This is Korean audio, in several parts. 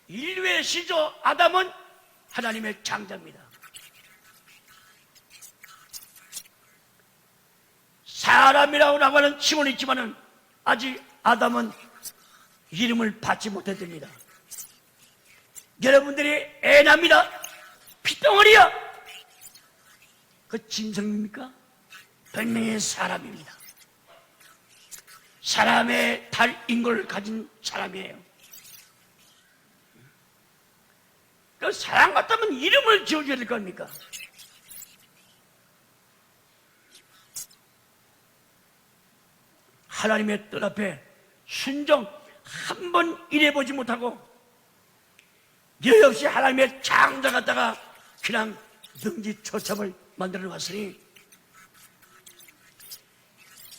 인류의 시조 아담은 하나님의 창자입니다. 사람이라고 하는 칭호는 있지만은 아직 아담은 이름을 받지 못했답니다. 여러분들이 애납니다. 피덩어리야. 그 짐승입니까? 분명히 사람입니다. 사람의 달인걸 가진 사람이에요. 그 사람 같다면 이름을 지어줘야 될 겁니까? 하나님의 뜻 앞에 순종 한 번 일해보지 못하고 여역시 하나님의 창자 갖다가 그냥 능지처참을 만들어 놨으니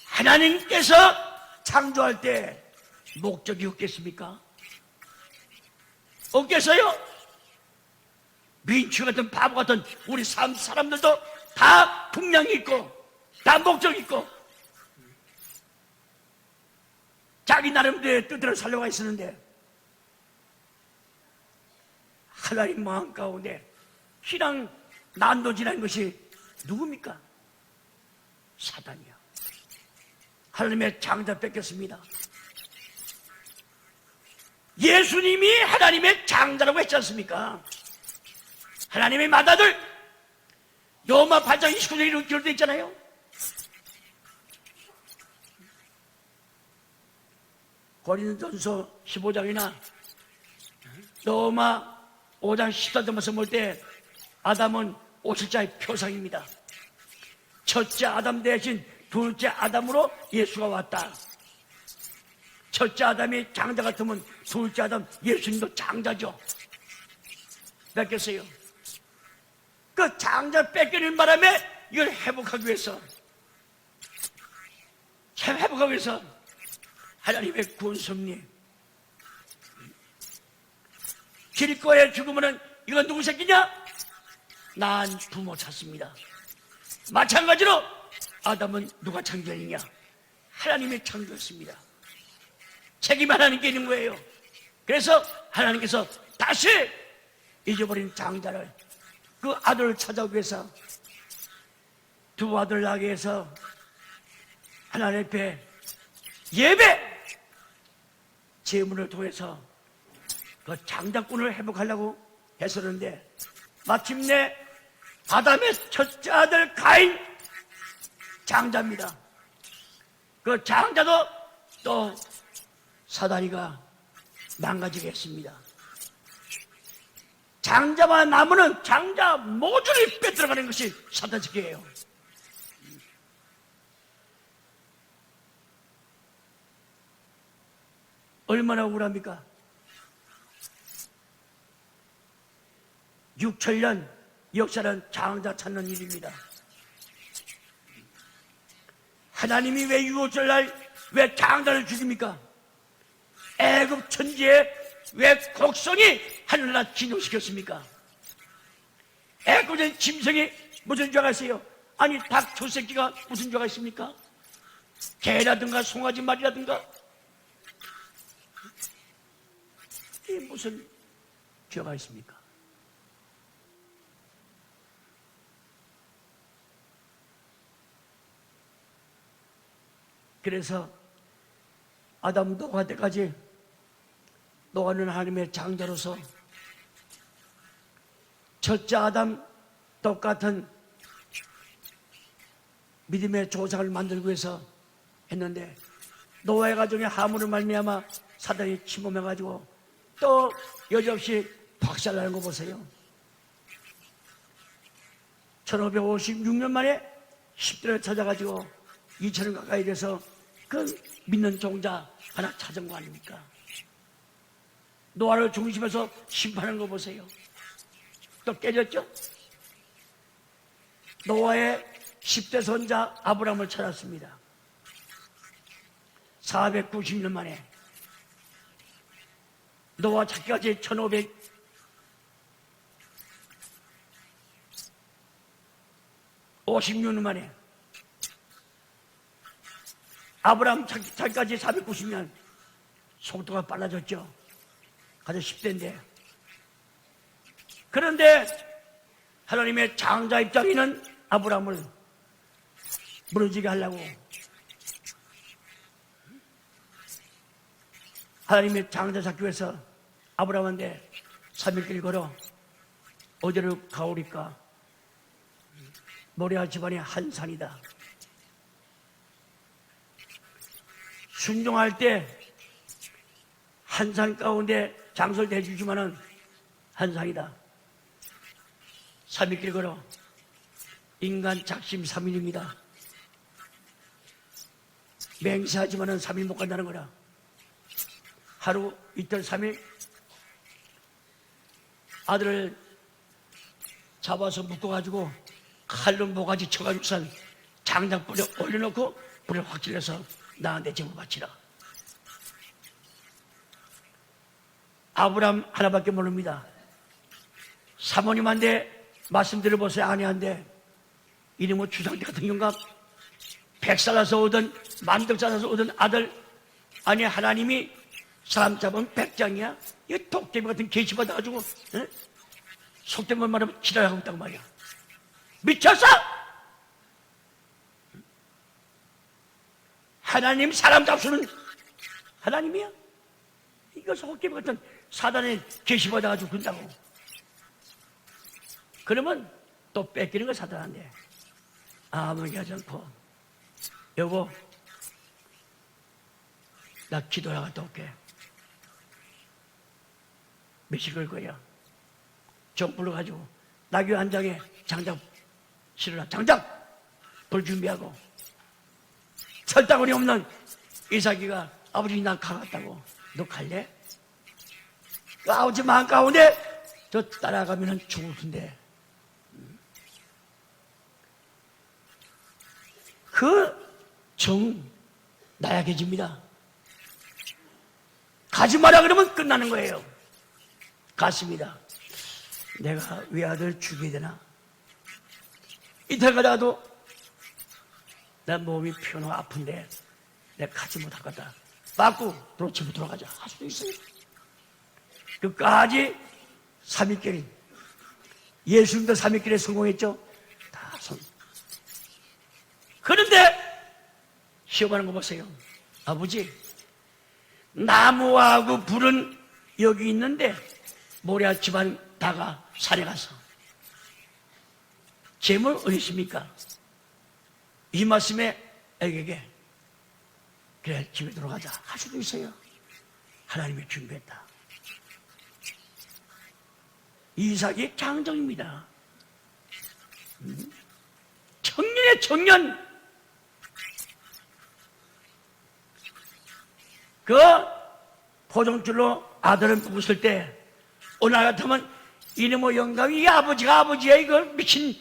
하나님께서 창조할 때 목적이 없겠습니까? 없겠어요? 민추 같은 바보 같은 우리 사람들도 다 분량이 있고 다 목적이 있고 자기 나름대로의 뜻대로 살려가 있었는데 하나님 마음 가운데 신앙 난도질한 것이 누굽니까? 사단이야. 하나님의 창자 뺏겼습니다. 예수님이 하나님의 창자라고 했지 않습니까? 하나님의 맏아들 로마 8장 29절에 기록되어 있잖아요. 고린도전서 15장이나 로마 5장 14절에서 볼 때 아담은 오실자의 표상입니다. 첫째 아담 대신 둘째 아담으로 예수가 왔다. 첫째 아담이 장자 같으면 둘째 아담 예수님도 장자죠. 뺏겼어요. 그 장자 뺏기는 바람에 이걸 회복하기 위해서 하나님의 구원 섭리 길거리에 죽으면 이건 누구 새끼냐? 난 부모 찾습니다. 마찬가지로 아담은 누가 창조했느냐? 하나님이 창조했습니다. 책임 하나님께 있는 거예요. 그래서 하나님께서 다시 잊어버린 장자를 그 아들을 찾아오기 위해서 두 아들 낳기 위해서 하나님 앞에 예배 제문을 통해서 그 장자권을 회복하려고 했었는데 마침내 아담의 첫째 아들 가인 장자입니다. 그 장자도 또 사다리가 망가지게 했습니다. 장자와 나무는 장자 모두를 빼들어가는 것이 사단식이에요. 얼마나 억울합니까? 6천년 역사는 장자 찾는 일입니다. 하나님이 왜 유월절 날 왜 장자를 죽입니까? 애굽 천지에 왜 곡성이 하늘나라 진동시켰습니까? 애굽의 짐승이 무슨 죄가 있어요? 아니 닭 초새끼가 무슨 죄가 있습니까? 개라든가 송아지 말이라든가 이게 무슨 죄가 있습니까? 그래서 아담 노아 때까지 노아는 하나님의 장자로서 첫째 아담 똑같은 믿음의 조상을 만들기 위해서 했는데 노아의 가정에 하물을 말미암아 사단이 침범해가지고 또 여지없이 박살나는 거 보세요. 1556년 만에 10대를 찾아가지고 2000년 가까이 돼서 그 믿는 종자 하나 찾은 거 아닙니까? 노아를 중심에서 심판하는 거 보세요. 또 깨졌죠? 노아의 10대 손자 아브라함을 찾았습니다. 490년 만에 노아 찾기까지 1556년 만에 아브라함 찾기까지 490년 속도가 빨라졌죠. 가서 10대인데 그런데 하나님의 장자 입장에는 아브라함을 무너지게 하려고 하나님의 장자 잡기 위해서 아브라함한테 3일길 걸어 어디로 가오리까? 모리아 집안의 한 산이다. 순종할 때 한 산 가운데 장소를 대주지만은 한 산이다. 3일길 걸어 인간 작심 3일입니다. 맹세하지만은 3일 못 간다는 거라. 하루, 이틀, 3일 아들을 잡아서 묶어가지고 칼로 모가지 쳐가지고선 장작 뿌려 올려놓고 불을 확 질러서 나한테 제물 바치라. 아브라함 하나밖에 모릅니다. 사모님한테 말씀 들어보세요. 아내한테 이름은 주상대 같은 경우가 100살아서 오던 만덕 살아서 오던 아들. 아니 하나님이 사람 잡으면 100장이야. 이 독개미 같은 개시 받아가지고 속된 말하면 지랄하고 있다고 말이야. 미쳤어? 하나님 사람 잡수는 하나님이야? 이거 속개미 같은 사단에 계시 받아가지고 그런다고. 그러면 또 뺏기는 거 사단한테. 아무 얘기 하지 않고 여보 나 기도하러 갔다 올게. 몇시 걸 거야. 좀 불러가지고 나귀 한 장에 장작 실어라. 장작 불 준비하고. 설탕원이 없는 이삭이가 아버지 난 가갔다고. 너 갈래? 그 아버지 마음 가운데 저 따라가면 죽을 텐데. 그 정 나약해집니다. 가지 마라 그러면 끝나는 거예요. 갔습니다. 내가 외아들 죽여야 되나? 이틀 가다가도 내 몸이 피곤하고 아픈데 내가 가지 못할 거다. 맞고 집으로 돌아가자 할 수도 있어요. 끝까지 3일길이 예수님도 3일길에 성공했죠. 다 성. 그런데 시험하는 거 보세요. 아버지 나무하고 불은 여기 있는데 모리아 집안 다가 산에 가서 재물 어디십니까? 이 말씀에 애에게 그래 집에 들어가자 할 수도 있어요. 하나님이 준비했다. 이삭이 장정입니다. 청년의 청년. 그 포종줄로 아들을 뽑았을 때 오늘 같으면 이놈의 영감이 이 아버지가 아버지야 이거 미친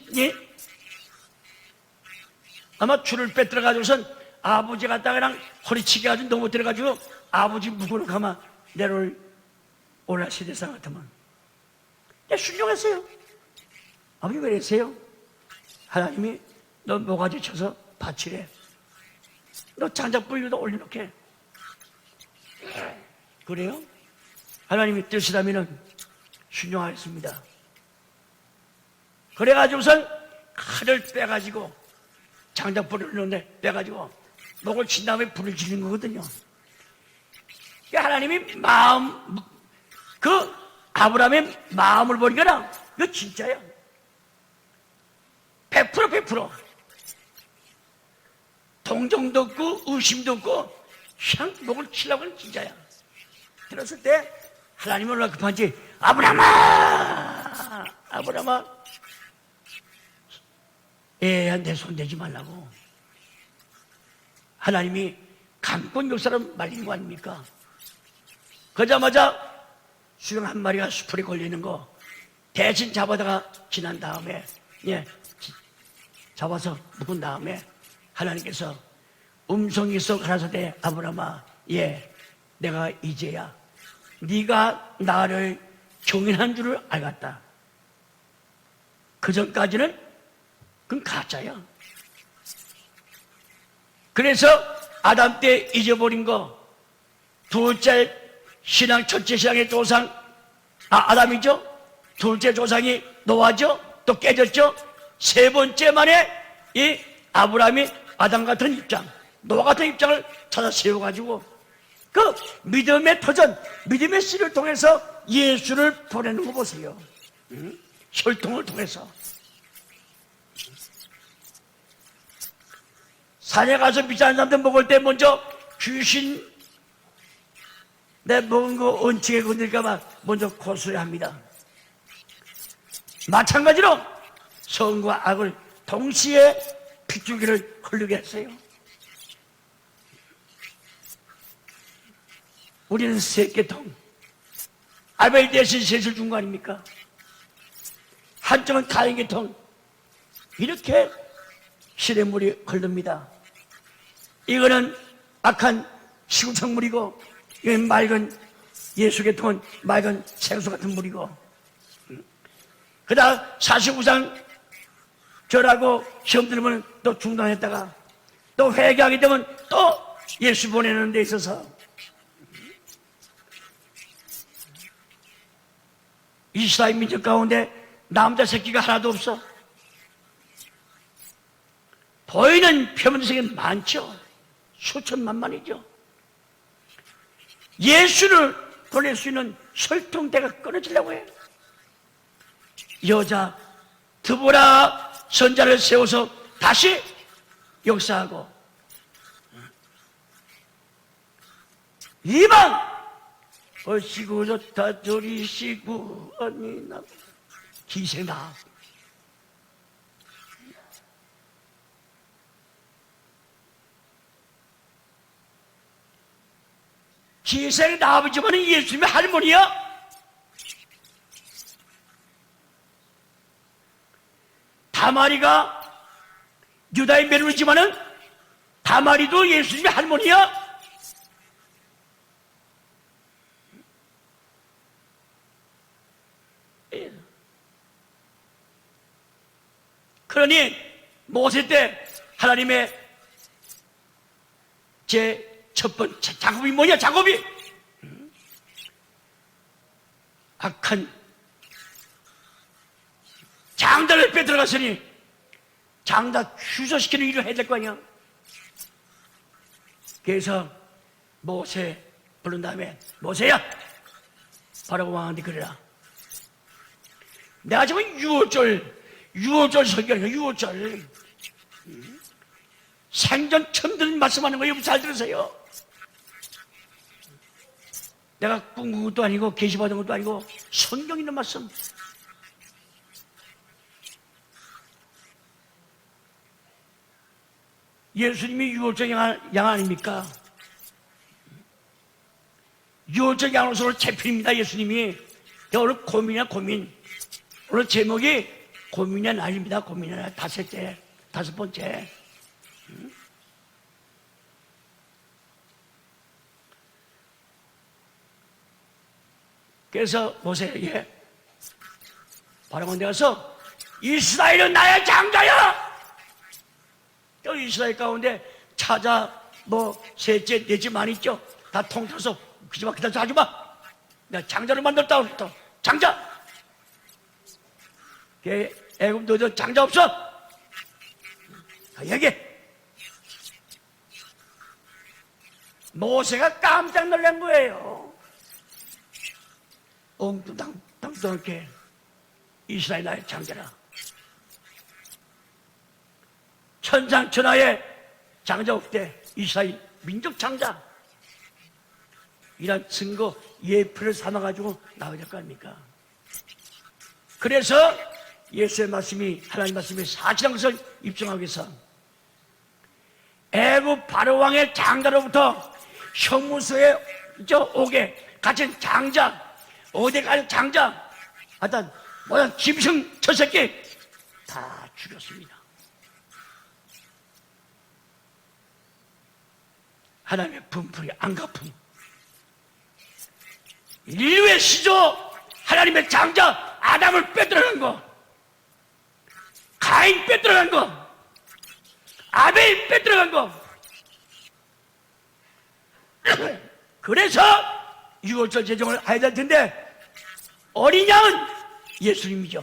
아마 줄을 빼들어가지고선 아버지 갖다가 그냥 허리치기 가지고 너무 들어가지고 아버지 무거워 가만 내려올 오늘 시대상 같으면 순종했어요. 아버지 왜 이러세요? 하나님이 너 모가지 쳐서 바치래. 너 장작 불려도 올려놓게. 그래요? 하나님이 뜻이라면 순종하였습니다. 그래가지고선 칼을 빼가지고 장작불을 넣는데 빼가지고 목을 친 다음에 불을 지른 거거든요. 하나님이 마음 그 아브라함의 마음을 보니까 이거 진짜야. 100% 동정도 없고 의심도 없고 그냥 목을 치려고 하는 진짜야. 들었을 때 하나님은 얼마나 급한지 아브라함아 애한테 손대지 말라고. 하나님이 강권 역사를 말리는 거 아닙니까? 그러자마자 수영 한 마리가 수풀에 걸리는 거 대신 잡아다가 지난 다음에 잡아서 묶은 다음에 하나님께서 음성이 있어 가라사대 아브라함아 내가 이제야 네가 나를 경인한 줄을 알겠다. 그전까지는 그건 가짜야. 그래서 아담 때 잊어버린 거 둘째 신앙 첫째 신앙의 조상 아담이죠. 둘째 조상이 노아죠. 또 깨졌죠. 세 번째 만에 이 아브라함이 아담 같은 입장, 노아 같은 입장을 찾아 세워가지고 그 믿음의 터전, 믿음의 씨를 통해서 예수를 보내는 거 보세요. 혈통을 통해서. 산에 가서 비싼 사람들 먹을 때 먼저 귀신 내 먹은 거 원칙에 건들까봐 먼저 고소해 합니다. 마찬가지로 선과 악을 동시에 핏줄기를 흐르게 했어요. 우리는 세계통 아벨 대신 셋을 준 거 아닙니까? 한쪽은 가인계통. 이렇게 시냇물이 흐릅니다. 이거는 악한 시구청물이고 이건 맑은 예수계통은 맑은 생수 같은 물이고, 그 다음 49장 절하고 시험 들으면 또 중단했다가 또 회개하게 되면 또 예수 보내는 데 있어서 이스라엘 민족 가운데 남자 새끼가 하나도 없어. 보이는 표면적인 많죠. 수천만만이죠. 예수를 보낼 수 있는 설통대가 끊어지려고 해요. 여자 드보라 선자를 세워서 다시 역사하고, 이방 어시고 좋다 저리시고 아니나 기세나. 기생이 나아버지만은 예수님의 할머니야. 다마리가 유다의 메루지만은 다마리도 예수님의 할머니야. 그러니 모세 때 하나님의 제 첫 번째 작업이 뭐냐? 작업이 악한 장자를 빼들어갔으니 장자 취소시키는 일을 해야 될 거 아니야. 그래서 모세 부른 다음에 모세야 바로 왕한테 그래라. 내가 지금 6월절 설교하니까 6월절 생전 처음 듣는 말씀하는 거예요. 잘 들으세요. 내가 꿈꾼 것도 아니고 계시받은 것도 아니고 성경 있는 말씀. 예수님이 유월절 양 아닙니까? 유월절 양으로서 채필입니다. 예수님이. 오늘 고민이야 고민. 오늘 제목이 고민의 날입니다. 고민의 날. 다섯 번째. 그래서 모세에게 바라본 데 가서 이스라엘은 나의 장자야. 또 이스라엘 가운데 찾아 셋째 넷째 많이 있죠. 다 통틀어서 그지마 기다려 하지마. 내가 장자를 만들었다 그랬다. 장자. 애굽 너희들 장자 없어? 얘기해. 모세가 깜짝 놀란 거예요. 엉뚱땅땅땅하게 이스라엘 나의 장자라. 천상천하에 장자 없대. 이스라엘 민족 장자. 이런 증거 예표를 삼아가지고 나와야 될 거 아닙니까? 그래서 예수의 말씀이 하나님 말씀이 사실한 것을 입증하기 위해서 애굽 바로왕의 장자로부터 형무소에 오게 갇힌 장자, 어디 가는 장자, 하여튼 모든 짐승 저 새끼 다 죽였습니다. 하나님의 분풀이 안갚음. 인류의 시조 하나님의 장자 아담을 빼들어간 거, 가인 빼들어간 거, 아벨 빼들어간 거. 그래서 6월절 제정을 해야 될 텐데 어린 양은 예수님이죠.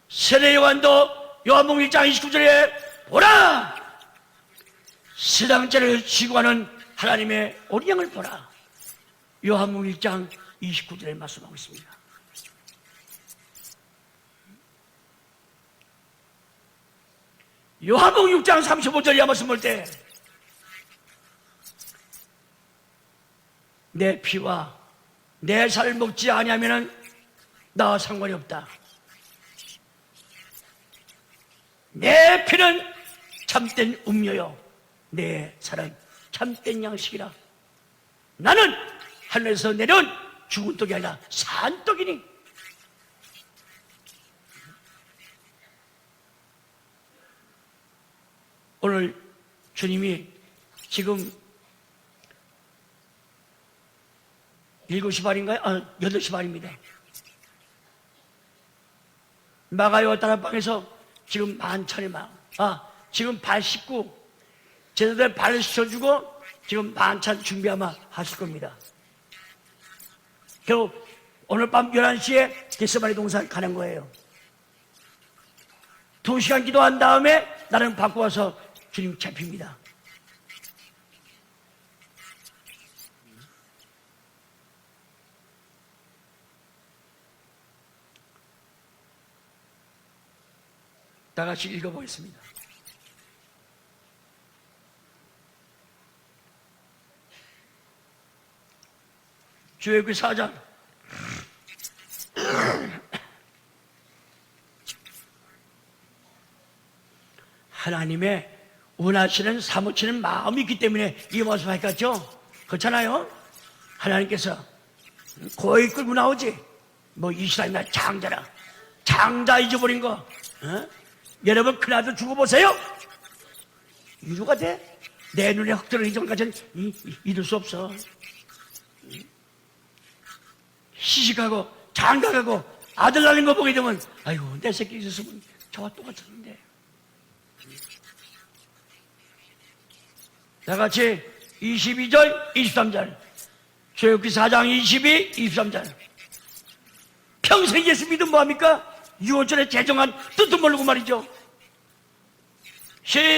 세례 요한도 요한복음 1장 29절에 보라! 세상 죄를 지고 가는 하나님의 어린 양을 보라. 요한복음 1장 29절에 말씀하고 있습니다. 요한복음 6장 35절에 말씀 볼 때 내 피와 내 살을 먹지 아니하면은 나와 상관이 없다. 내 피는 참된 음료요 내 살은 참된 양식이라. 나는 하늘에서 내려온 죽은 떡이 아니라 산 떡이니. 오늘 주님이 지금 7시 반인가요? 8시 반입니다. 마가요 다락방에서 지금 만찬의 지금 발 씻고 제자들 발을 씻어주고 지금 만찬 준비 아마 하실 겁니다. 결국 오늘 밤 11시에 겟세마네 동산 가는 거예요. 2시간 기도한 다음에 나는 받고 와서 주님 잡힙니다. 다 같이 읽어보겠습니다. 출애굽기 4장 하나님의 원하시는 사무치는 마음이 있기 때문에 이 모습을 할까죠? 그렇잖아요? 하나님께서 거의 끌고 나오지. 뭐 이스라엘이나 장자라 장자 잊어버린 거 여러분 큰아들 주고 보세요. 이유가 돼? 내 눈에 흙 들어오기 전까지는 잊을 수 없어. 시집가고 장가가고 아들 낳는 거 보게 되면 아이고 내 새끼 있었으면 저와 똑같았는데. 다 같이 22절 23절 출애굽기 4장 22, 23절 평생 예수 믿으면 뭐합니까? 6월절에 제정한 뜻을 모르고 말이죠. 시작.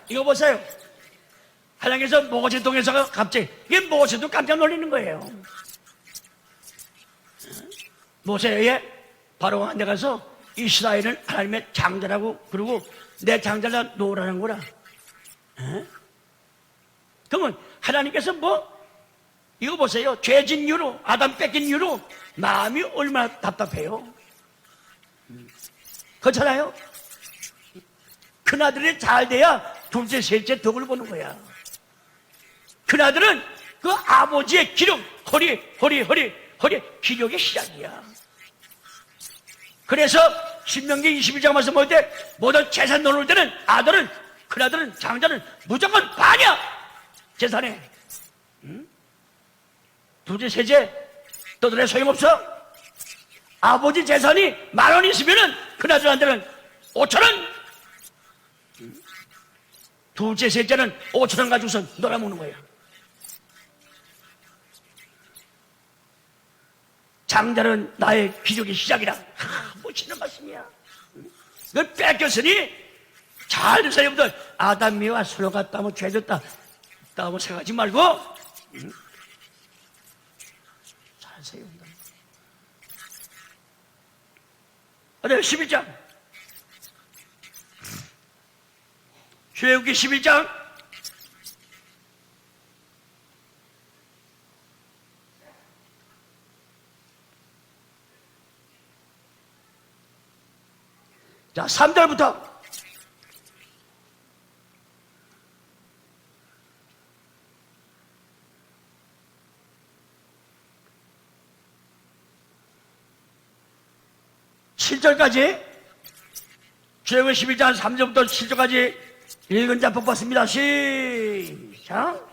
이거 보세요. 하나님께서 모세 동에서 갑자기 이게 모세도 깜짝 놀라는 거예요. 모세의 바로가 내 가서 이스라엘은 하나님의 장자라고 그러고 내 장자를 놓으라는 거라. 그러면 하나님께서 이거 보세요. 죄진 이유로 아담 뺏긴 이유로 마음이 얼마나 답답해요. 그렇잖아요. 큰아들이 잘 돼야 둘째 셋째 덕을 보는 거야. 큰아들은 그 아버지의 기록 허리 기력의 시작이야. 그래서 신명기 22장 말씀 볼 때 모든 재산 놓을 때는 아들은 큰아들은 장자는 무조건 반이야. 재산에. 둘째 셋째 떠들어 소용없어. 아버지 재산이 10,000원 있으면은 큰아들한테는 5,000원. 둘째 셋째는 5,000원 가지고서 놀아먹는 거야. 장자는 나의 기적의 시작이라. 멋있는 말씀이야. 그걸 뺏겼으니 잘 드세요, 여러분들. 아담이와 서로가 따면 죄졌다 따고 생각하지 말고 잘 세요. 어디 11장 출애굽기 11장 자 3절부터 (7절까지) 출애굽기 11장 3절부터 7절까지 읽은 자 뽑았습니다. 시작.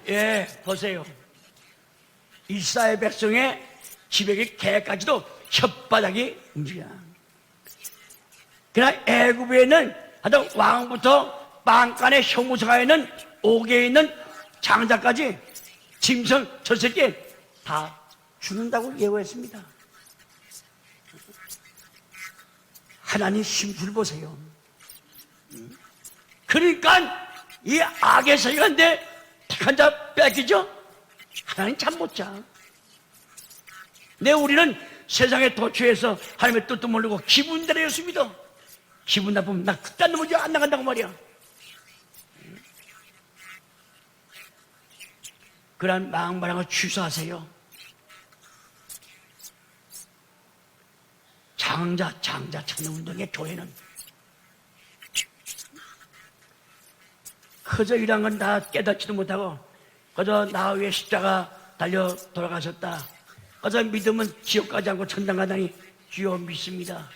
예, 보세요. 이스라엘 백성의 지배의 개까지도 혓바닥이 움직여. 그러나 애굽에는 하여튼 왕부터 빵간의 형무소가에 있는 옥에 있는 장자까지 짐승 저 새끼 다 죽는다고 예고했습니다. 하나님 심술 보세요. 그러니까 이 악의 세계인데 택한 자 뺏기죠? 하나님 잠 못 자. 우리는 세상에 도취해서 하나님의 뜻도 모르고 기분대로였습니다. 기분 나쁘면 나 그딴 놈은 안 나간다고 말이야. 그러한 망발한 걸 취소하세요. 장자 찾는 운동의 교회는 그저 이런 건 다 깨닫지도 못하고 그저 나 위에 십자가 달려 돌아가셨다. 그저 믿으면 지옥 가지 않고 천당 가다니 주여 믿습니다.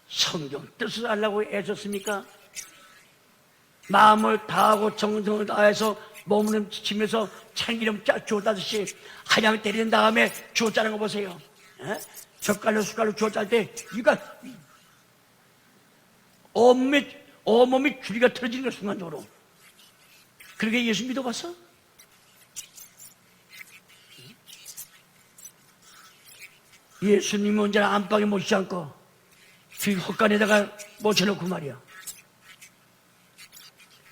성경 뜻을 알라고 애썼습니까? 마음을 다하고 정성을 다해서 몸을 지치면서 참기름 주었다듯이 한양 때린 다음에 주었다는 거 보세요. 젓갈로 숟갈로 주었다 때 이가 온몸이 줄이가 틀어지는 거 순간적으로. 그렇게 예수 믿어봤어? 예수님은 언제나 안방에 모시지 않고 그 헛간에다가 모셔놓고 말이야.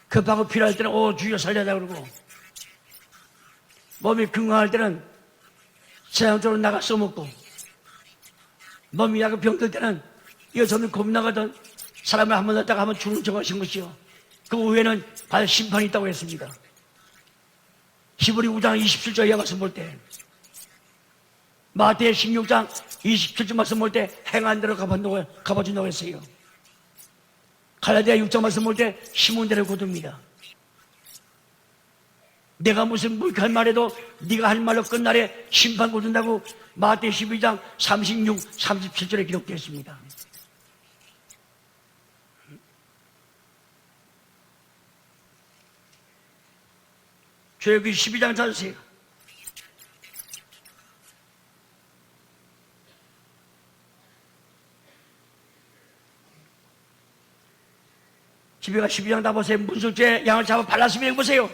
급하고 필요할 때는 주여 살려다 그러고 몸이 건강할 때는 세상 쪽으로 나가 써먹고 몸이 약간 병들 때는 이거 저는 겁나거든. 사람을 한번 넣었다가 한번 죽는 척 하신 것이요. 그 후에는 받을 심판이 있다고 했습니다. 히브리 9장 27절에 말씀 볼 때, 마태의 16장 27절 말씀 볼 때 행한 대로 갚아준다고 했어요. 갈라디아 6장 말씀 볼 때 심은 대로 거둡니다. 내가 무슨 물칼 말해도 네가 할 말로 끝날에 심판 거둔다고 마태 12장 36, 37절에 기록되어 있습니다. 출애굽기 12장 찾으세요. 집에가 12장 다 보세요. 문술죄 양을 잡아 발랐으면 보세요.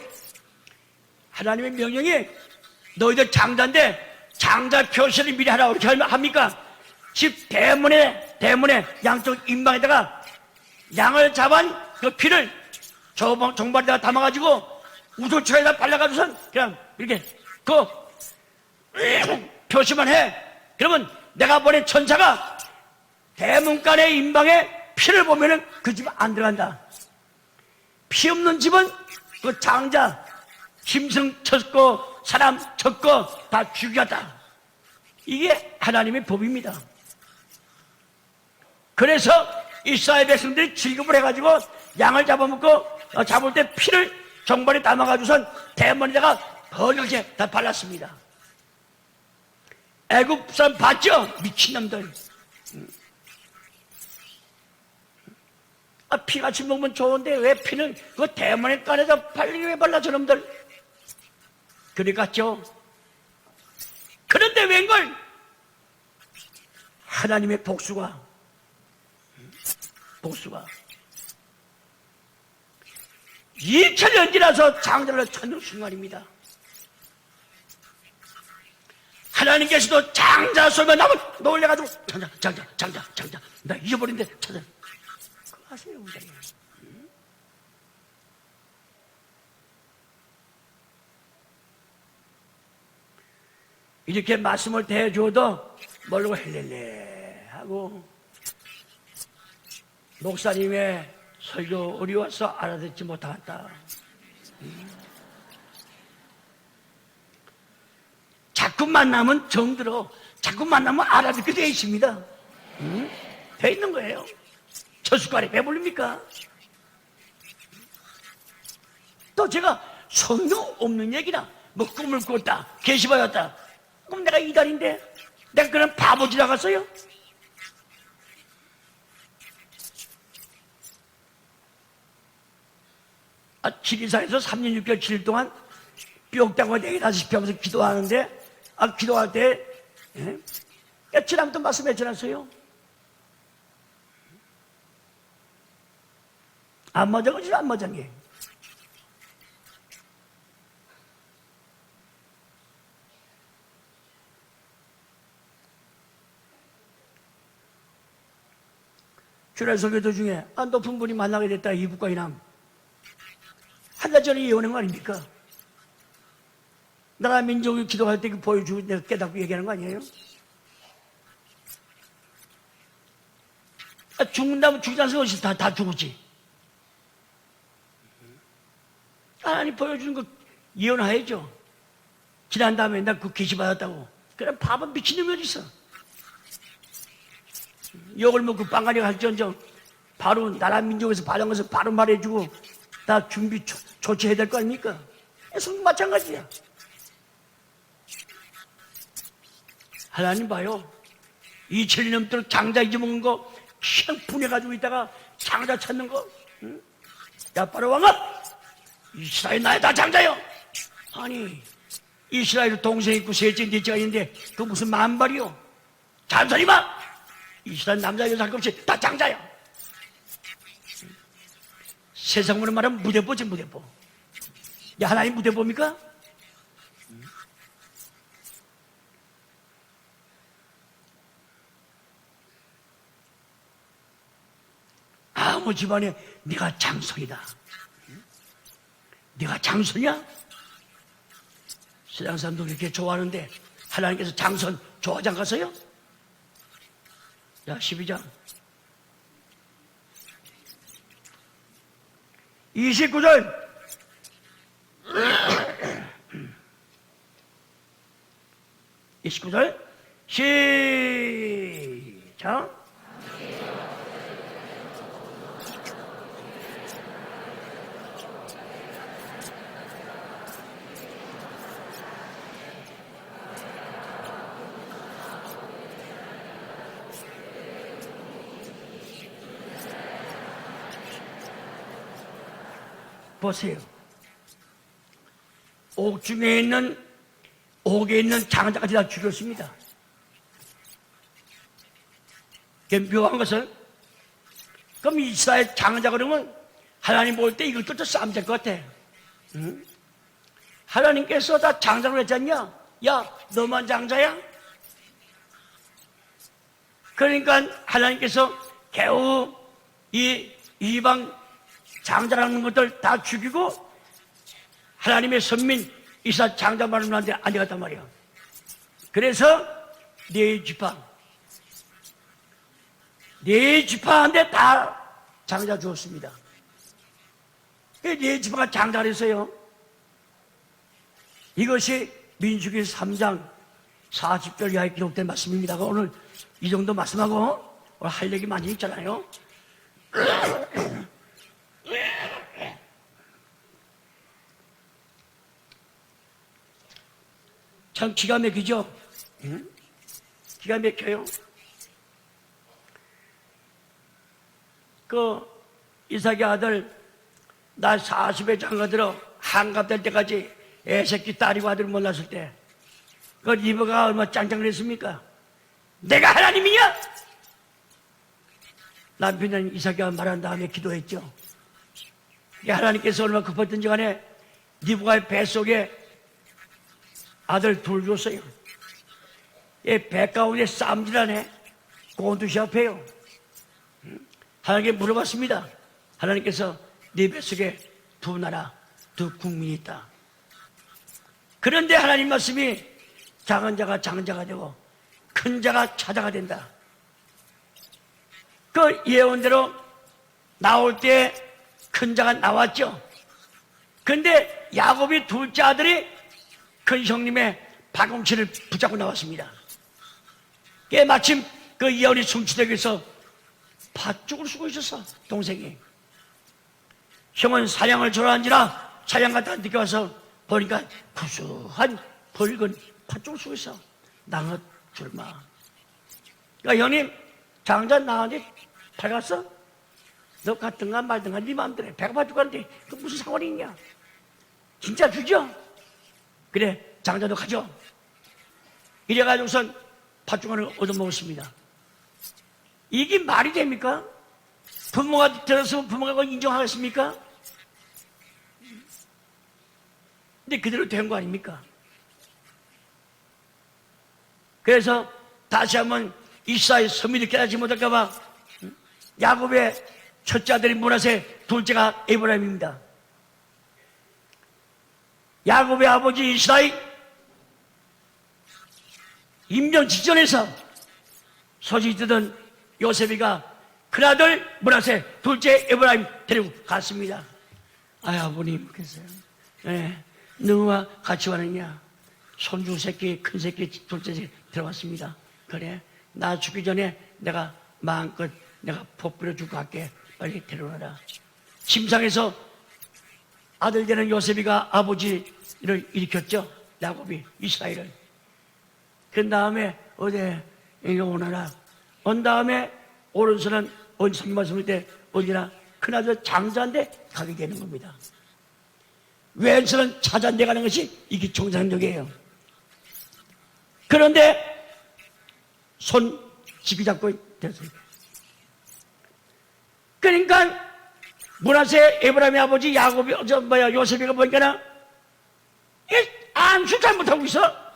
하나님의 명령이 너희들 장자인데 장자 표시를 미리 하라고 이렇게 합니까? 집 대문에 양쪽 인방에다가 양을 잡은 그 피를 정발에다가 담아가지고 우조초에다 발라가지고선 그냥 이렇게 그 표시만 해. 그러면 내가 보낸 천사가 대문간의 인방에 피를 보면은 그 집 안 들어간다. 피 없는 집은 그 장자 짐승 쳤고 사람 쳤고 다 죽였다. 이게 하나님의 법입니다. 그래서 이스라엘 백성들이 질급을 해가지고 양을 잡아먹고 잡을 때 피를 정발에 담아가지고선 대문에다가 벌겋게 다 발랐습니다. 애굽 사람 봤죠? 미친놈들. 피같이 먹으면 좋은데 왜 피는 그 대문에 까내다 발리게 왜 발라 저놈들. 그래 갔죠. 그런데 웬걸 하나님의 복수가 2000년 지나서 장자를 찾는 순간입니다. 하나님께서도 장자 소리만 나면 놀래가지고 장자 나 잊어버린데 찾아. 그거 아세요? 이렇게 말씀을 대해줘도 모르고 헬렐레 하고 목사님의 설교 어려워서 알아듣지 못하겠다. 자꾸 만나면 정들어. 자꾸 만나면 알아듣게 되어 있습니다. 되어 있는 거예요. 저 숟갈이 배불립니까? 또 제가 성경 없는 얘기나 뭐 꿈을 꿨다, 계시받았다. 그럼 내가 이달인데 내가 그런 바보 지나갔어요? 지리산에서 3년 6개월 7일 동안 뿅따고 4-5시 하면서 기도하는데, 기도할 때, 지난번도 말씀했잖아요. 안 맞은 거지, 안 맞은 게. 주례 설교도 중에 높은 분이 만나게 됐다, 이북과 이남. 한 달 전에 이혼한 거 아닙니까? 나라 민족이 기도할 때 보여주고 내가 깨닫고 얘기하는 거 아니에요? 죽는다면 죽지 않으면 어디서 다 죽었지. 하나님 보여주는 거 이혼해야죠. 지난 다음에 나 그 계시 받았다고. 그래, 밥은 미친놈이 어디 있어? 욕을 먹고 빵가리가 할지언정 바로 나라 민족에서 받은 것을 바로 말해주고 다 준비 조치해야 될 거 아닙니까? 성도 마찬가지야. 하나님 봐요. 2000년 넘도록 장자 잊어먹은 거 그냥 분해가지고 있다가 장자 찾는 거. 응? 야, 바로 왕아! 이스라엘 나의 다 장자요. 아니, 이스라엘 동생 있고 셋째 넷째가 있는데 그 무슨 만발이요? 잔소리 마! 이스라엘 남자 여자 할 것 없이 다 장자야. 세상으로 말하면 무대뽀지, 무대뽀. 야, 하나님 무대뽀입니까? 아무 집안에 네가 장손이다. 네가 장손이야? 세상 사람도 이렇게 좋아하는데 하나님께서 장손 좋아하지 않겠어요? 야, 12장 29절 29절 시작. 보세요. 옥중에 있는 옥에 있는 장자까지 다 죽였습니다. 묘한 것은 그럼 이스라엘 장자 그러면 하나님 볼 때 이것도 싸움 될 것 같아. 응? 하나님께서 다 장자로 했지 않냐? 야, 너만 장자야? 그러니까 하나님께서 겨우 이 이방 장자라는 것들 다 죽이고 하나님의 선민 이스라엘 장자만은 안 되겠단 말이야. 그래서 네 지파한테 다 장자 주었습니다. 네 지파가 장자를 했어요. 이것이 민수기 3장 40절 이하에 기록된 말씀입니다. 오늘 이 정도 말씀하고 오늘 할 얘기 많이 있잖아요. 참 기가 막히죠? 응? 기가 막혀요. 그 이삭의 아들 나 40에 장가들어 한갑 될 때까지 애새끼 딸이고 아들을 몰랐을 때 그 리브가 얼마나 짱짱했습니까? 내가 하나님이냐? 남편은 이삭이 말한 다음에 기도했죠. 하나님께서 얼마나 급했던지 간에 리브가의 뱃속에 아들 둘 줬어요. 배 가운데 쌈질하네. 곤두시 앞에요. 하나님께 물어봤습니다. 하나님께서 네 뱃속에 두 나라, 두 국민이 있다. 그런데 하나님 말씀이 작은 자가 장자가 되고 큰 자가 차자가 된다. 그 예언대로 나올 때 큰 자가 나왔죠. 그런데 야곱이 둘째 아들이 큰 형님의 발꿈치를 붙잡고 나왔습니다. 그게 마침 그 예언이 성취되기 위해서 팥죽을 쓰고 있었어, 동생이. 형은 사냥을 좋아한지라 사냥 갔다 늦게 와서 보니까 구수한 붉은 팥죽을 쓰고 있어. 낭어 줄마. 그러니까 형님, 장자 나한테 밝았어? 너 갔든가 말든가 네 마음대로 해. 배고파 죽겠는데 그 무슨 상관이 있냐? 진짜 주죠? 그래, 장자도 가죠. 이래가지고선 팥죽을 얻어먹었습니다. 이게 말이 됩니까? 부모가 들었으면 부모가 그걸 인정하겠습니까? 근데 그대로 된 거 아닙니까? 그래서 다시 한번 이사의 섬이를 깨닫지 못할까봐 야곱의 첫째 아들이 므낫세, 둘째가 에브라임입니다. 야곱의 아버지 이스라엘 임종 직전에서 소식이 듣던 요셉이가 큰아들 므낫세, 둘째 에브라임 데리고 갔습니다. 아버님, 그래서요. 네, 누구와 같이 왔느냐? 손주 새끼, 큰 새끼, 둘째 새끼 들어왔습니다. 그래, 나 죽기 전에 내가 마음껏 내가 복 뿌려주고 갈게. 빨리 데려오라. 침상에서 아들 되는 요셉이가 아버지를 일으켰죠. 야곱이, 이스라엘을. 그 다음에 어디 이거 오너라. 온 다음에 오른손은 성경 말씀할 때 어디나 큰아들 장자인데 가게 되는 겁니다. 왼손은 차자인데 가는 것이 이게 정상적이에요. 그런데 손 집이 잡고 됐습니다. 그러니까 므낫세 에브라임의 아버지 야곱이 요셉이가 보니까는 암수 잘못하고 있어.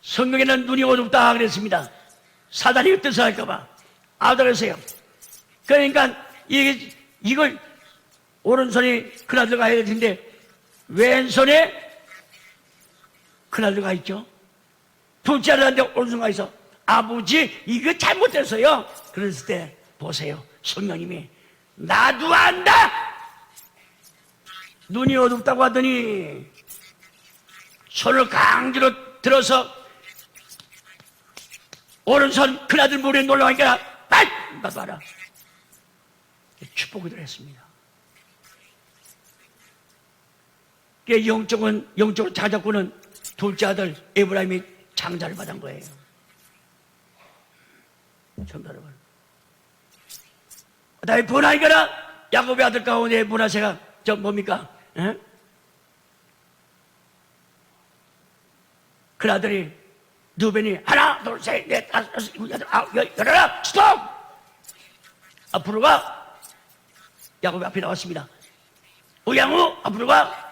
성경에는 눈이 어둡다 그랬습니다. 사단이 어때서 할까봐 알아들으세요. 그러니까 이걸 오른손이 큰아들가 해야 될 텐데 왼손에 큰아들가 있죠. 둘째 아들한테 오른손가 있어. 아버지 이거 잘못됐어요. 그랬을 때 보세요. 성령님이 나도 안다. 눈이 어둡다고 하더니 손을 강제로 들어서 오른손 큰아들 물에 놀러가니까 빨리 봐라. 축복을 드렸습니다. 영적으로 자작구는 둘째 아들 에브라임이 장자를 받은 거예요. 참 여러분. 그다음에 분하니까 야곱의 아들 가운데 므낫세가 뭡니까? 그 아들이 누벤이 하나, 둘, 셋, 넷, 다섯, 여섯, 일곱, 여덟, 아홉, 열, 열하나, 스톱! 앞으로 가. 야곱이 앞에 나왔습니다. 우양우 앞으로 가.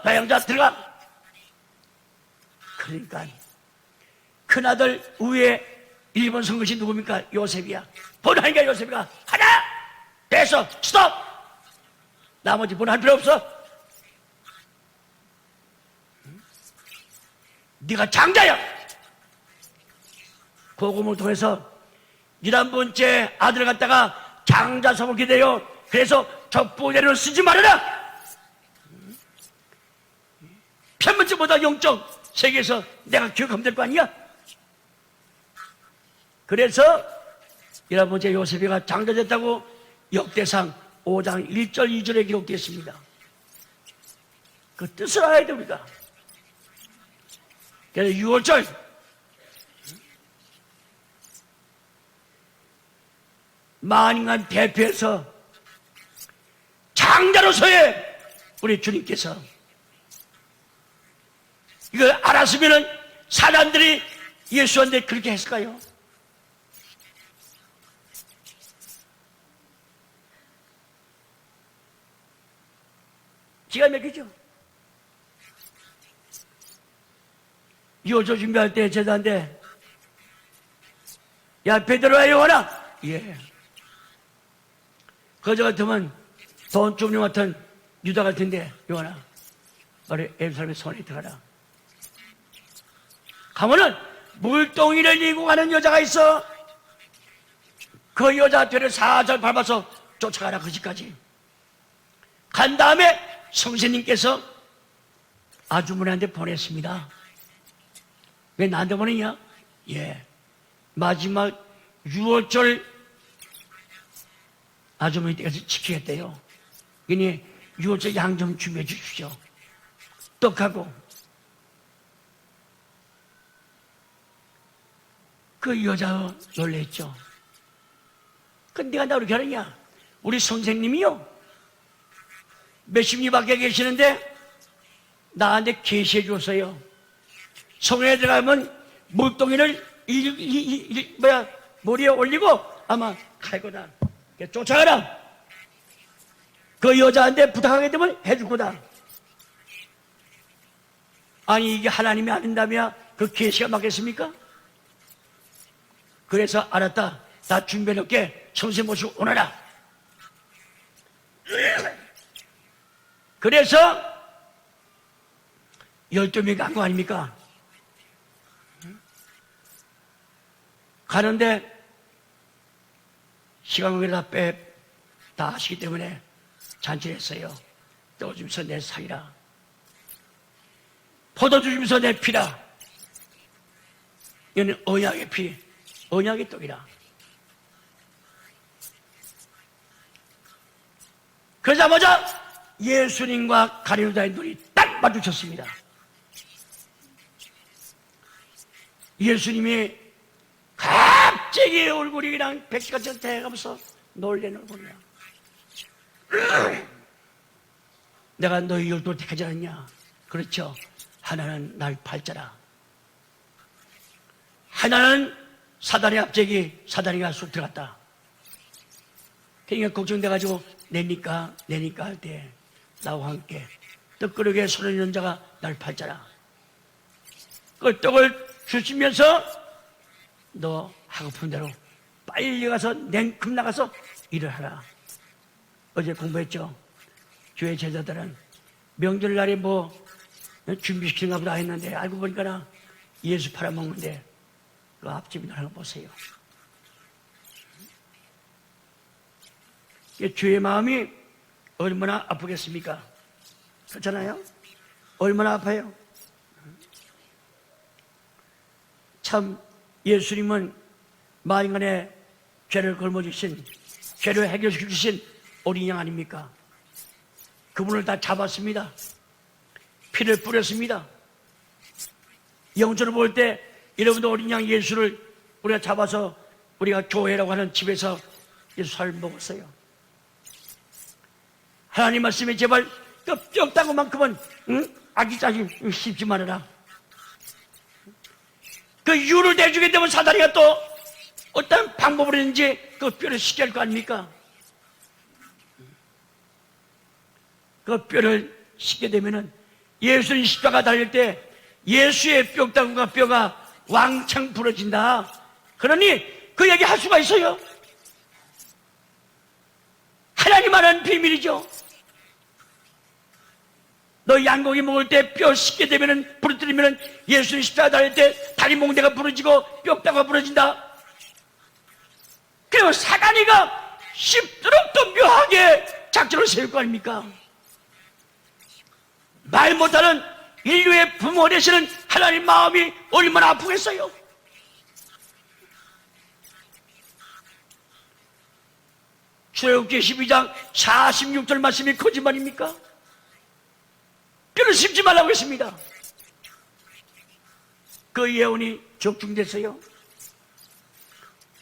나양자 들어가. 그러니까 큰아들 위에 1번 선 것이 누굽니까? 요셉이야. 번하니까 요셉이가 하나 됐어 스톱. 나머지 번할 필요 없어. 네가 장자야. 복음을 통해서 11번째 아들을 갖다가 장자 서먹게 돼요. 그래서 족보대로 쓰지 말아라. 편문증보다 영적 세계에서 내가 기억하면 될 거 아니야? 그래서 11번째 요셉이가 장자됐다고 역대상 5장 1절 2절에 기록되어 있습니다. 그 뜻을 알아야 돼 우리가. 그래서 6월절 만인간 대표해서 장자로서의 우리 주님께서 이걸 알았으면 사람들이 예수한테 그렇게 했을까요? 기가 막히죠. 요조 준비할 때 제자한테 야 베드로야 요한아. 예. 거저 같으면 돈 좀용 같은 유다 같은데 요한아 우리 예루살렘의 손에 들어가라. 가면은 물동이를 이고 가는 여자가 있어. 그 여자 뒤를 살살 밟아서 쫓아가라. 그 집까지 간 다음에 성세님께서 아주머니한테 보냈습니다. 왜 나한테 보내냐? 예, 마지막 6월절 아주머니께서 지키겠대요. 그러니 6월절 양 좀 준비해 주십시오. 떡하고. 그 여자 놀랬죠. 근데 네가 나로 결혼이야. 우리 선생님이요, 몇십 리 밖에 계시는데 나한테 계시해 줬어요. 성에 들어가면 물동이를 머리에 올리고 아마 갈 거다. 쫓아가라. 그 여자한테 부탁하게 되면 해줄 거다. 아니, 이게 하나님이 아닌다며 그 계시가 맞겠습니까? 그래서 알았다. 나 준비해놓게 선생님 모시고 오너라. 그래서 12명이 간 거 아닙니까? 가는데 시간을 다 하시기 때문에 잔치를 했어요. 떡 주면서 내 살이라, 포도 주면서 내 피라. 이는 언약의 피, 언약의 떡이라. 그러자마자 예수님과 가룟유다의 눈이 딱 마주쳤습니다. 예수님이 갑자기 얼굴이 그냥 백지같이 대가면서 놀래는 얼굴이야. 내가 너희 12를 택하지 않았냐? 그렇죠. 하나는 날 팔자라, 하나는 사단의 앞제기, 사단이가 쑥 들어갔다. 그러니까 걱정돼가지고 내니까 할 때 나와 함께 떡그릇에 손을 있는 자가 날 팔자라. 그 떡을 주시면서 너 하고픈 대로 빨리 가서 냉큼 나가서 일을 하라. 어제 공부했죠. 교회 제자들은 명절날에 준비시키는가 보다 했는데 알고 보니까 예수 팔아먹는데 그 앞집이 나는 거 보세요. 주의 마음이 얼마나 아프겠습니까? 그렇잖아요? 얼마나 아파요? 참 예수님은 만인간의 죄를 걸머주신, 죄를 해결시켜주신 어린 양 아닙니까? 그분을 다 잡았습니다. 피를 뿌렸습니다. 영적으로 볼 때 여러분도 어린 양 예수를 우리가 잡아서 우리가 교회라고 하는 집에서 예수를 먹었어요. 하나님 말씀에 제발 그 뼈다구만큼은 아기자기 씹지 말아라. 그 유를 내주게 되면 사단이가 또 어떤 방법을 했는지 그 뼈를 씻게 할 거 아닙니까? 그 뼈를 씻게 되면은 예수님 십자가 달릴 때 예수의 뼈다구가 뼈가 왕창 부러진다. 그러니 그 얘기 할 수가 있어요. 하나님 하는 비밀이죠. 너 양고기 먹을 때 뼈 씻게 되면은 부러뜨리면은 예수님 십자가 달릴 때 다리 몽대가 부러지고 뼈다가 부러진다. 그리고 사단이가 씹도록 또 묘하게 작전을 세울 거 아닙니까? 말 못하는 인류의 부모 되시는 하나님 마음이 얼마나 아프겠어요? 출애굽기 12장 46절 말씀이 거짓말입니까? 뼈를 씹지 말라고 했습니다. 그 예언이 적중됐어요.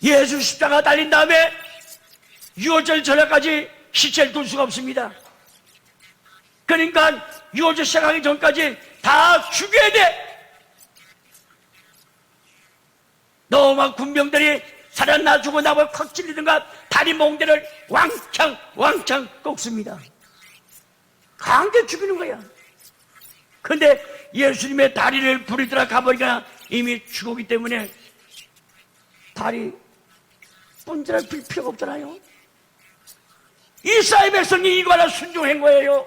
예수 십자가 달린 다음에 6월절 전에까지 시체를 둘 수가 없습니다. 그러니까 6월절 시작하기 전까지 다 죽여야 돼. 너무 군병들이 살아나주고 나무에 콱 찔리든가 다리 몽대를 왕창 꺾습니다. 강제 죽이는 거야. 근데 예수님의 다리를 부리더라 가버리니까 이미 죽었기 때문에 다리 분절할 필요가 없잖아요. 이스라엘 백성이 이거나 순종한 거예요.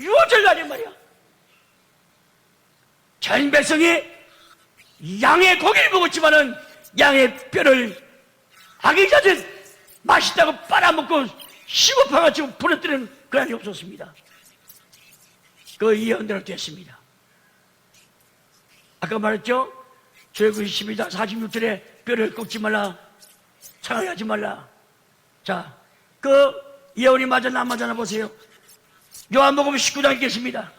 6월절 날이 말이야. 전 백성이 양의 고기를 먹었지만은 양의 뼈를 아기자짓 맛있다고 빨아먹고 시고파가지고 부러뜨리는 그날이 없었습니다. 그 예언대로 됐습니다. 아까 말했죠? 출애굽기 12장 46절에 뼈를 꺾지 말라, 상하게 하지 말라. 자, 그 예언이 맞았나 안 맞았나 보세요. 요한복음 19장에 계십니다.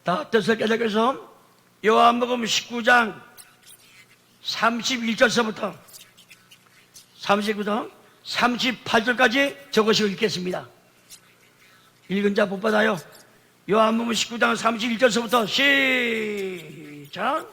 다 뜻을 깨닫게서 요한복음 19장 31절서부터 38절까지 저것을 읽겠습니다. 읽은 자 못 받아요. 요한복음 19장 31절서부터 시작.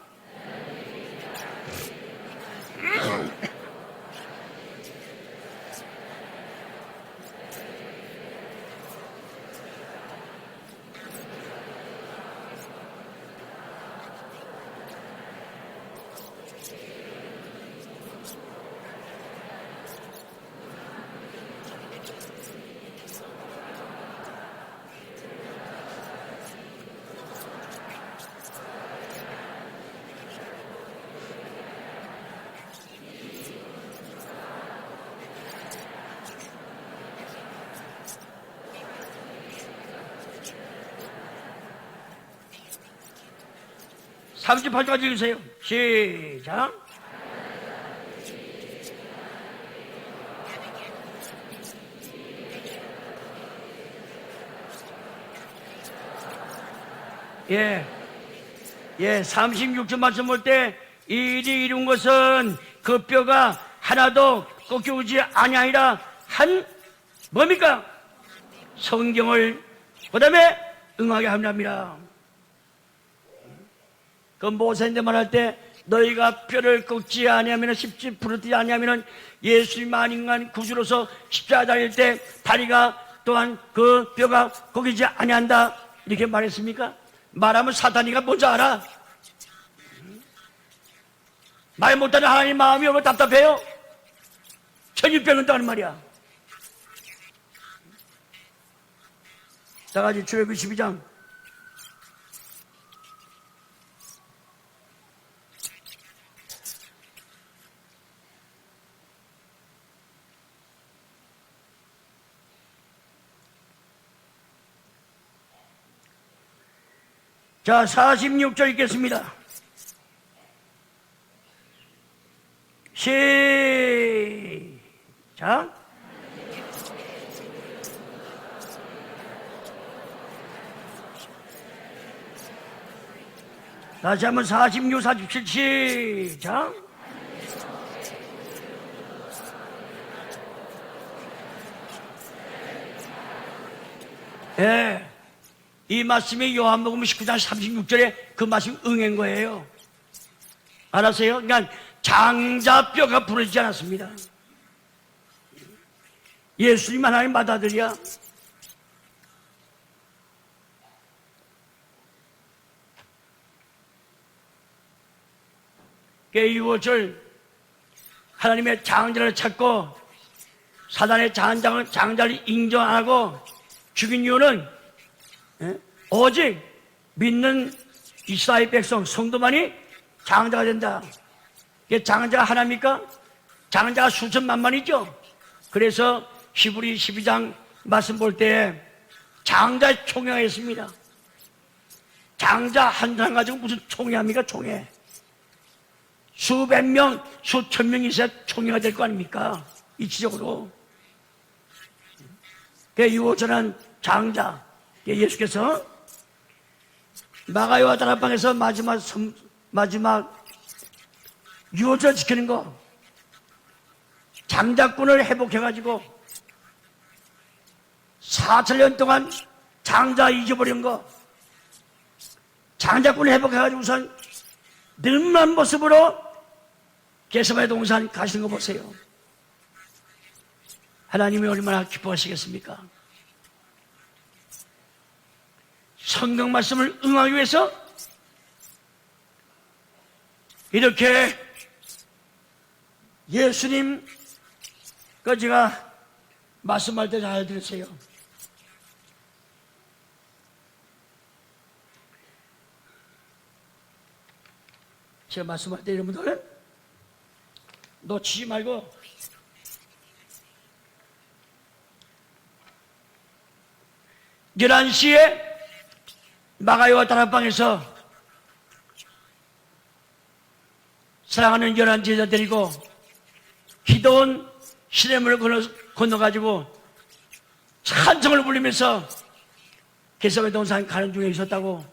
삼 38까지 읽으세요. 시작. 예. 36절 말씀 볼 때, 이 일이 이룬 것은 그 뼈가 하나도 꺾여오지 아니하리라 한, 뭡니까? 성경을, 그 다음에 응하게 합니다. 그 모세인데 말할 때, 너희가 뼈를 꺾지 아니하면, 십지 부러뜨리지 아니하면, 예수님 만인간 구주로서 십자가 달릴 때, 다리가 또한 그 뼈가 꺾이지 아니한다. 이렇게 말했습니까? 말하면 사탄이가 뭔지 알아? 말 못하는 하나님 마음이 얼마나 답답해요? 천일병은다는 말이야. 자, 가지 출애굽기 12장. 자, 46절 읽겠습니다. 시작. 다시 한번 46, 47 시작. 예. 이 말씀이 요한복음 19장 36절에 그 말씀 응한 거예요. 알았어요? 그러니까 장자뼈가 부러지지 않았습니다. 예수님 하나님 맏아들이야. 이것을 하나님의 장자를 찾고 사단의 장자를 인정 안 하고 죽인 이유는 오직 믿는 이스라엘 백성 성도만이 장자가 된다. 이게 장자가 하나입니까? 장자가 수천만만이죠. 그래서 히브리 12장 말씀 볼 때 장자 총회했습니다. 장자 한 사람 가지고 무슨 총회합니까? 총회. 수백 명, 수천 명이 있어야 총회가 될 거 아닙니까? 이치적으로. 유호전한 장자. 예수께서 마가요와 다락방에서 마지막 유호전 지키는 거, 장자꾼을 회복해가지고 4천년 동안 장자 잊어버린 거, 장자꾼을 회복해가지고 우선 능한 모습으로 게세마네 동산 가시는 거 보세요. 하나님이 얼마나 기뻐하시겠습니까? 성경 말씀을 응하기 위해서 이렇게 예수님 그 제가 말씀할 때 잘 들으세요. 제가 말씀할 때 여러분들 놓치지 말고 열한 시에 마가요와 다락방에서 사랑하는 열한 제자 데리고 기도원 시냇물을 건너가지고 찬송을 부르면서 게세마네 동산 가는 중에 있었다고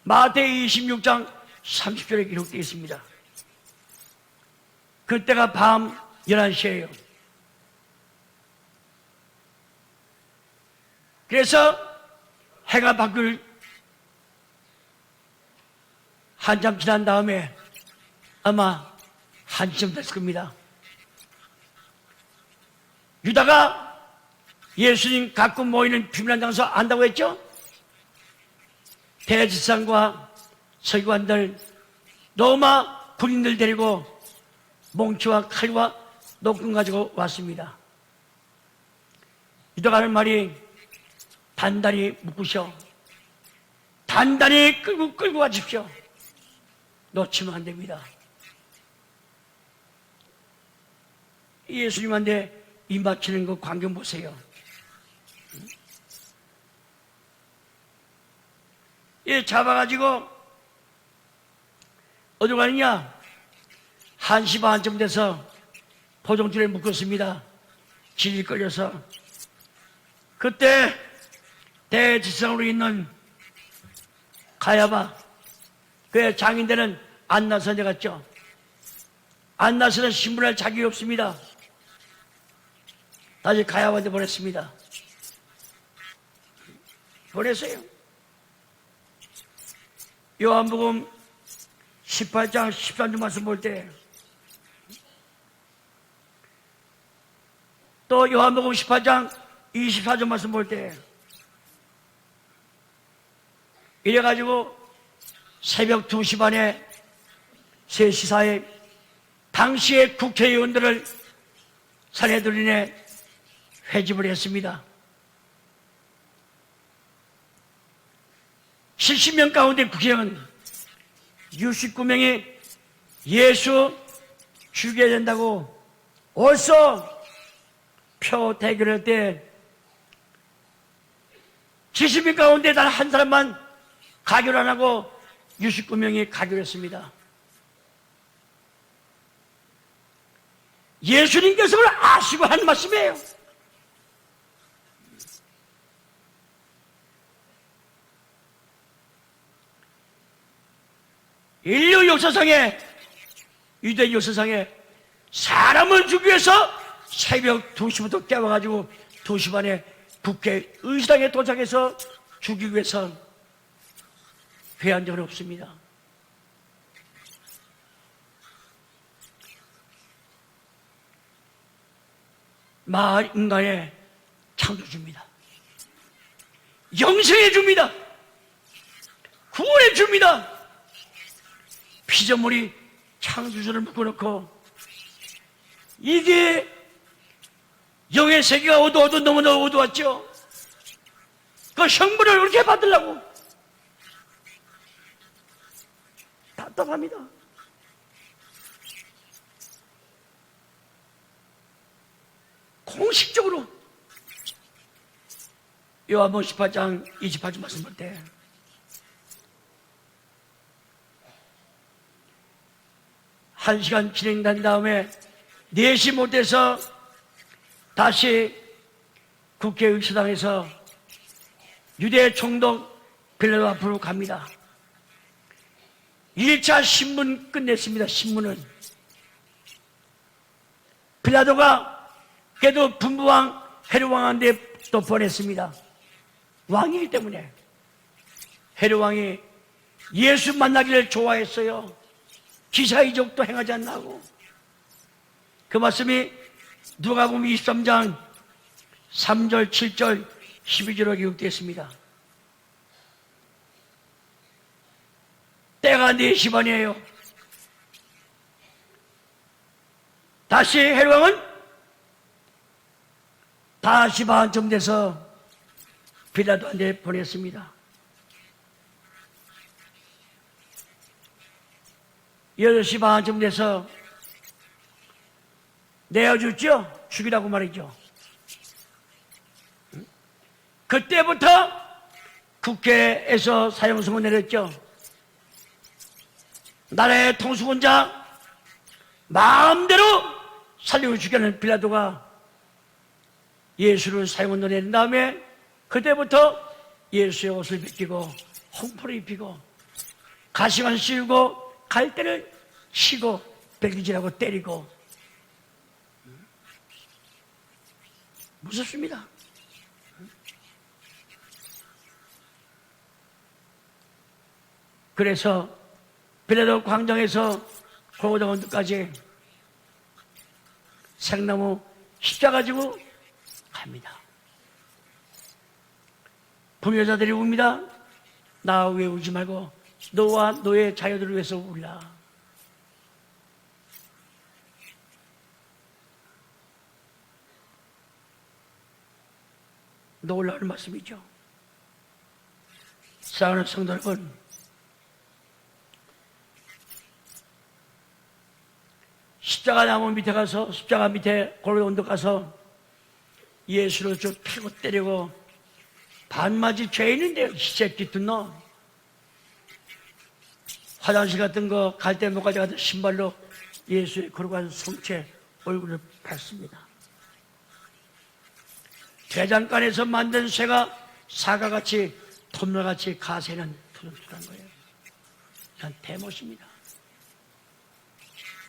마태의 26장 30절에 기록되어 있습니다. 그때가 밤 11시예요. 그래서 해가 바뀔 한참 지난 다음에 아마 한시쯤 됐을 겁니다. 유다가 예수님 가끔 모이는 비밀한 장소 안다고 했죠? 대제사장과 서기관들, 로마 군인들 데리고 몽치와 칼과 노끈 가지고 왔습니다. 유다가 하는 말이 단단히 묶으셔. 단단히 끌고 가십시오. 놓치면 안 됩니다. 예수님한테 입 맞추는 그 광경 보세요. 얘 잡아가지고 어디로 가느냐? 1시 반쯤 돼서 포종줄에 묶었습니다. 질질 끌려서. 그때 대지성으로 있는 가야바, 그의 장인들은 안나선에 갔죠. 안나선은 신분할 자격이 없습니다. 다시 가야바한테 보냈습니다. 보냈어요. 요한복음 18장 13절 말씀 볼 때, 또 요한복음 18장 24절 말씀 볼 때, 이래가지고 새벽 2시 반에 3시 사이에 당시의 국회의원들을 산헤드린에 회집을 했습니다. 70명 가운데 국회의원 69명이 예수 죽여야 된다고 벌써 표 대결할 때 70명 가운데 단 한 사람만 가결 안 하고 69명이 가결했습니다. 예수님께서 그걸 아시고 한 말씀이에요. 인류 역사상에, 유대 역사상에 사람을 죽이기 위해서 새벽 2시부터 깨워가지고 2시 반에 국회 의사당에 도착해서 죽이기 위해서 회한 적은 없습니다. 마을 인간의 창조주입니다. 영생해 줍니다. 구원해 줍니다. 피조물이 창조주를 묶어놓고, 이게 영의 세계가 어두워도 너무나 어두웠죠. 그 형벌을 그렇게 받으려고 답답합니다. 공식적으로 요한복음 18장 28절 말씀 볼 때, 한 시간 진행된 다음에 4시 못 돼서 다시 국회의사당에서 유대 총독 빌라도 앞으로 갑니다. 1차 신문 끝냈습니다. 신문은 빌라도가 그래도 분부왕 헤롯왕한테 또 보냈습니다. 왕이기 때문에. 헤롯왕이 예수 만나기를 좋아했어요. 기사이적도 행하지 않나고. 그 말씀이 누가복음 23장 3절, 7절, 12절로 기록되어 있습니다. 때가 4시 반이에요. 다시 헤롯왕은 5시 반쯤 돼서 빌라도한테 보냈습니다. 8시 반쯤 돼서 내어줬죠? 죽이라고 말이죠. 그때부터 국회에서 사형선고 내렸죠. 나라의 통수권자 마음대로 살리고 죽이는 빌라도가 예수를 사형선고 내린 다음에 그때부터 예수의 옷을 벗기고 홍포를 입히고 가시관 씌우고 갈대를 치고 배기질하고 때리고 무섭습니다. 그래서 빌라도 광장에서 골고다 언덕까지 생나무 십자가 가지고 갑니다. 부녀자들이 웁니다. 나 왜 울지 말고 너와 너의 자녀들을 위해서 울라. 놀라운 말씀이죠. 사랑하는 성도 여러분, 십자가 나무 밑에 가서, 십자가 밑에 골고다 언덕 가서 예수를 쭉 패고 때리고 반맞이 죄인인데 이 새끼 너 화장실 같은 거 갈 때 못 가져가던 신발로 예수의 거룩한 성체 얼굴을 밟습니다. 대장간에서 만든 쇠가 사과같이 톱날같이 가세는 투른투른 거예요. 난 대못입니다.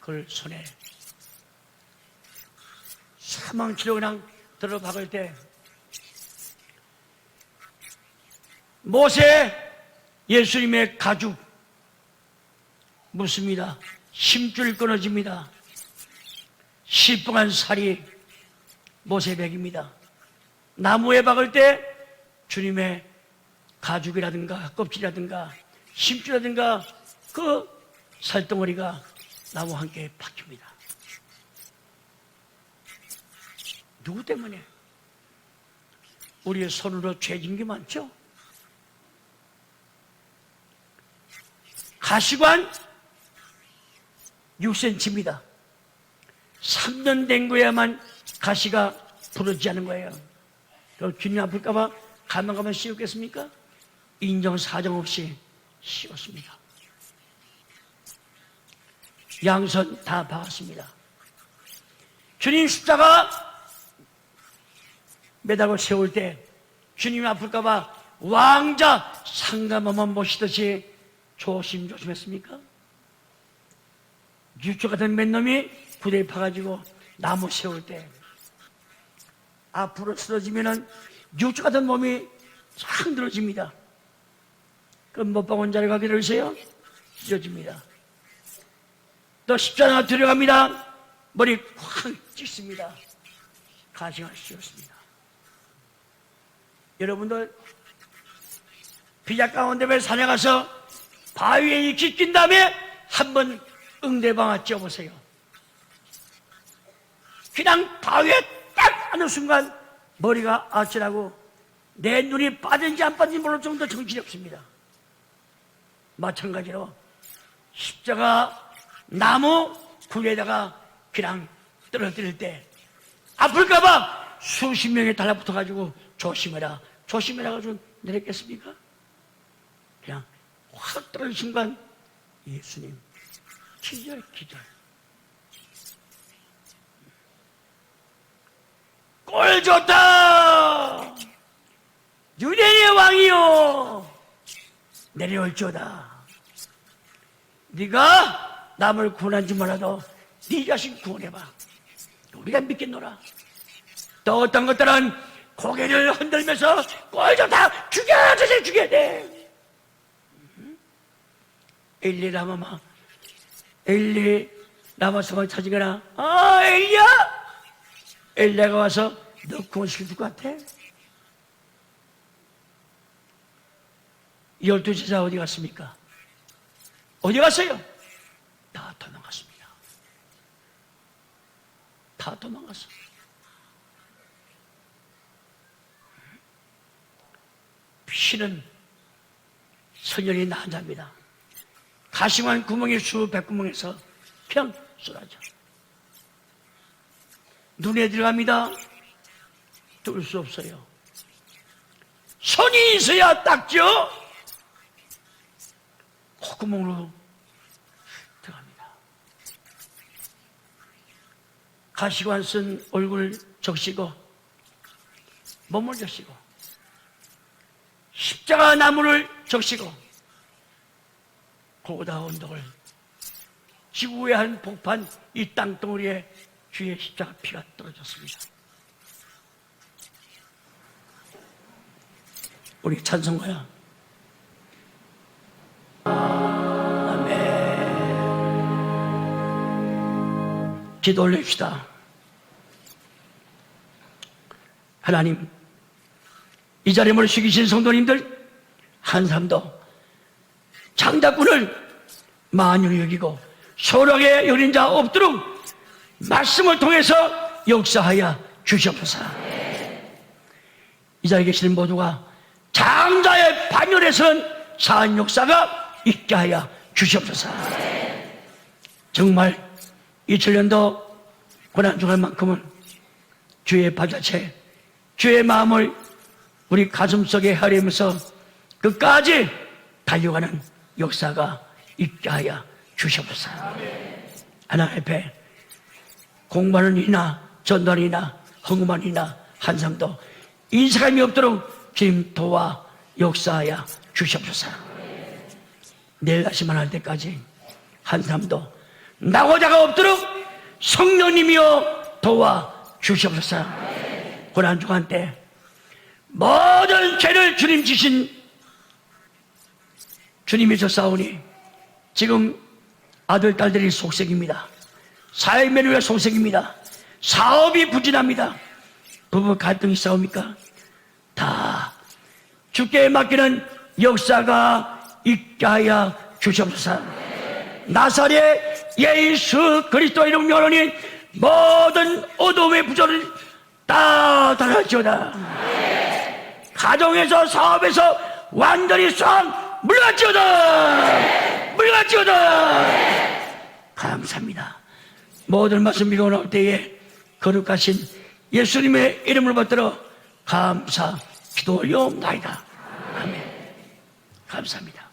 그걸 손에 사망치로 그냥 들어 박을 때 모세 예수님의 가죽 묻습니다. 심줄 끊어집니다. 실풍한 살이 모세백입니다. 나무에 박을 때 주님의 가죽이라든가 껍질이라든가 심줄이라든가 그 살덩어리가 나무와 함께 박힙니다. 누구 때문에? 우리의 손으로 죄진 게 많죠? 가시관 6cm입니다. 3년 된 거야만 가시가 부러지지 않은 거예요. 주님 아플까봐 가만 씌웠겠습니까? 인정사정 없이 씌웠습니다. 양손 다 박았습니다. 주님 십자가 매달고 세울 때 주님이 아플까봐 왕자 상감함만 모시듯이 조심조심했습니까? 유초 같은 맨 놈이 부대에 파가지고 나무 세울 때 앞으로 쓰러지면은 유초 같은 몸이 쫙 늘어집니다. 그럼 못 박은 자리가 기다리세요? 찢어집니다. 또 십자가 들어갑니다. 머리 확 찢습니다. 가시가 씌웠습니다. 여러분들 비자 가운데 왜 산에 가서 바위에 익히 낀 다음에 한번 응대방아 쪄보세요. 그냥 바위에 딱 하는 순간 머리가 아찔하고 내 눈이 빠진지 안 빠진지 모를 정도 정신이 없습니다. 마찬가지로 십자가 나무 굴에다가 그냥 떨어뜨릴 때 아플까봐 수십 명이 달라붙어가지고 조심해라 조심해라 가지고 내렸겠습니까? 그냥 확 떨어진 순간 예수님 기절 꼴 좋다 유대인의 왕이요 내려올지어다. 네가 남을 구원한지 몰라도 네 자신 구원해봐. 우리가 믿겠노라. 또 어떤 것들은 고개를 흔들면서 꼴 좋다 죽여야 돼 죽여야 돼. 엘리 라마마 엘리 라마성을 찾으거나 엘리야 엘리가 와서 너 구원시킬 것 같아? 12제자 어디 갔습니까? 어디 갔어요? 다 도망갔습니다. 다 도망갔어. 피는 선열이 난자입니다. 가시관 구멍이 수백 구멍에서 그냥 쏟아져. 눈에 들어갑니다. 뚫을 수 없어요. 손이 있어야 닦죠. 콧구멍으로 들어갑니다. 가시관 쓴 얼굴 적시고 몸을 적시고 십자가 나무를 적시고 고다 언덕을 지구의 한 복판 이 땅덩어리에 주의 십자가 피가 떨어졌습니다. 우리 찬송가야. 아멘. 기도 올립시다. 하나님, 이 자리에 모시기신 성도님들 한 사람도 장자꾼을 만유히 여기고 소홀하게 여긴 자 없도록 말씀을 통해서 역사하여 주시옵소서. 이 자리에 계시는 모두가 장자의 반열에서는 사한 역사가 있게 하여 주시옵소서. 정말 2000년도 고난 중할 만큼은 주의 발자체, 주의 마음을 우리 가슴속에 헤아리면서 끝까지 달려가는 역사가 있게 하여 주시옵소서. 하나님 앞에 공부하는 이나 전도하는 헌금하는 이나 한 사람도 인사감이 없도록 주님 도와 역사하여 주시옵소서. 내일 다시 만날 때까지 한 사람도 낙오자가 없도록 성령님이여 도와 주시옵소서. 고난 중한 때 모든 죄를 주님 지신 주님이 졌사오니 지금 아들 딸들이 속색입니다. 삶의 누리가 속색입니다. 사업이 부진합니다. 부부 갈등이 싸웁니까? 다 주께 맡기는 역사가 있게 하여 주시옵소서. 나사렛 예수 그리스도 이름 명하니 모든 어둠의 부조를 다 달아지어다. 가정에서 사업에서 완전히 싹 물러가지어다. 물러가지어다. 감사합니다. 모든 말씀 믿고 나올 때에 거룩하신 예수님의 이름을 받들어 감사 기도 올려옵나이다. 아멘. 감사합니다.